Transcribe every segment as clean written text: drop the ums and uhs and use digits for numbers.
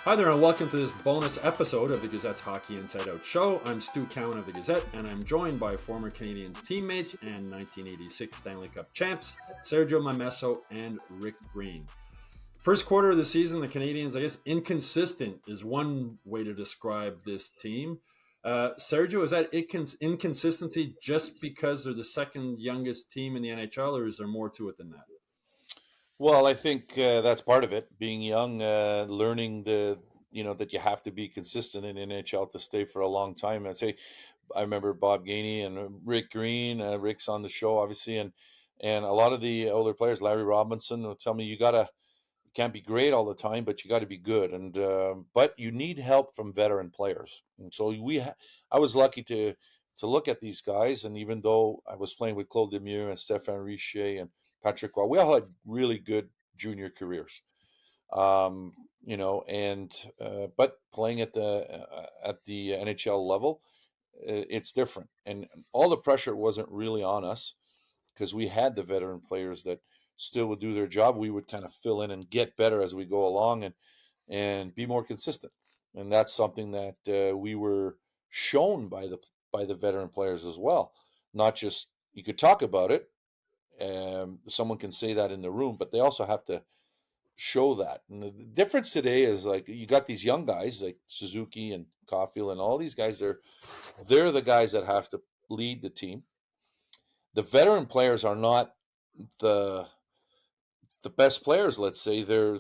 Hi there and welcome to this bonus episode of the Gazette's Hockey Inside Out show. I'm Stu Cowan of the Gazette and I'm joined by former Canadiens teammates and 1986 Stanley Cup champs Sergio Momesso and Rick Green. First quarter of the season, the Canadiens, I guess inconsistent is one way to describe this team. Sergio, is that inconsistency just because they're the second youngest team in the NHL, or is there more to it than that? Well, I think that's part of it. Being young, learning that you have to be consistent in NHL to stay for a long time. I remember Bob Gainey and Rick Green. Rick's on the show, obviously, and a lot of the older players, Larry Robinson, will tell me you can't be great all the time, but you got to be good. And but you need help from veteran players. And so I was lucky to look at these guys, and even though I was playing with Claude Lemieux and Stéphane Richer and Patrick Roy, we all had really good junior careers, but playing at the NHL level, it's different, and all the pressure wasn't really on us because we had the veteran players that still would do their job. We would kind of fill in and get better as we go along and be more consistent, and that's something that we were shown by the veteran players as well. Not just you could talk about it. Someone can say that in the room, but they also have to show that. And the difference today is like you got these young guys like Suzuki and Caulfield and all these guys. They're the guys that have to lead the team. The veteran players are not the best players. Let's say they're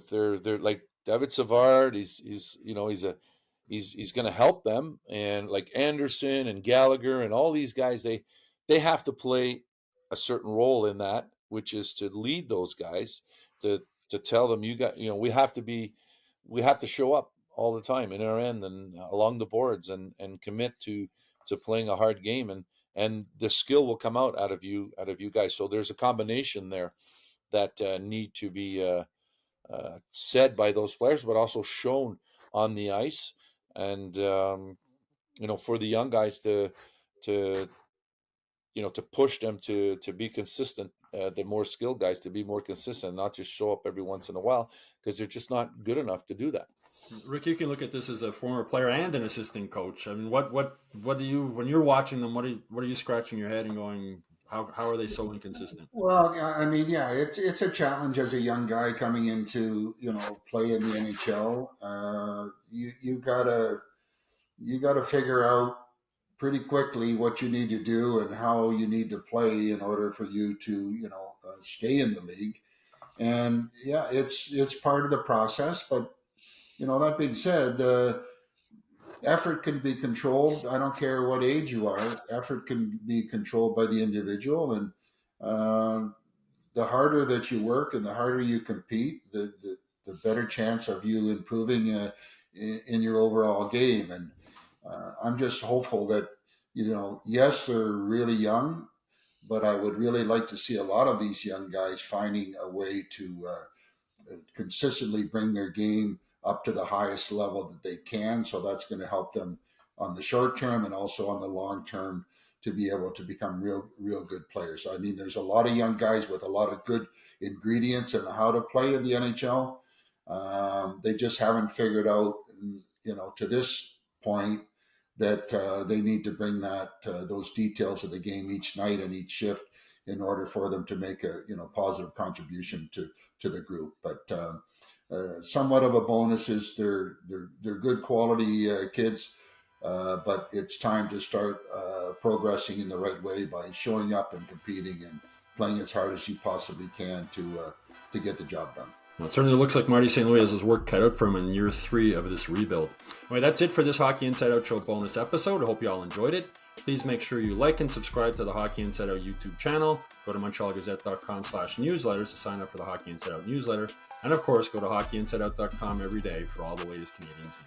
like David Savard. He's going to help them, and like Anderson and Gallagher and all these guys, they have to play a certain role in that, which is to lead those guys, to tell them we have to show up all the time in our end and along the boards and commit to playing a hard game, and the skill will come out of you guys. So there's a combination there that need to be said by those players, but also shown on the ice, and for the young guys to push them to be consistent, the more skilled guys to be more consistent, not just show up every once in a while because they're just not good enough to do that. Rick, you can look at this as a former player and an assistant coach. I mean, what do you, when you're watching them, what are you scratching your head and going, how are they so inconsistent? Well, I mean, yeah, it's a challenge as a young guy coming into play in the NHL. You gotta figure out pretty quickly what you need to do and how you need to play in order for you to stay in the league. And yeah, it's part of the process. But that being said, effort can be controlled. I don't care what age you are. Effort can be controlled by the individual, and the harder that you work and the harder you compete, the better chance of you improving in your overall game. And I'm just hopeful that, yes, they're really young, but I would really like to see a lot of these young guys finding a way to consistently bring their game up to the highest level that they can. So that's going to help them on the short term and also on the long term to be able to become real good players. I mean, there's a lot of young guys with a lot of good ingredients and how to play in the NHL. They just haven't figured out, to this point, that they need to bring those details of the game each night and each shift in order for them to make a positive contribution to the group. But somewhat of a bonus is they're good quality kids, but it's time to start progressing in the right way by showing up and competing and playing as hard as you possibly can to get the job done. Well, it certainly looks like Marty St. Louis has his work cut out for him in year 3 of this rebuild. All right, that's it for this Hockey Inside Out Show bonus episode. I hope you all enjoyed it. Please make sure you like and subscribe to the Hockey Inside Out YouTube channel. Go to MontrealGazette.com/newsletters to sign up for the Hockey Inside Out newsletter. And of course, go to HockeyInsideOut.com every day for all the latest Canadiens news.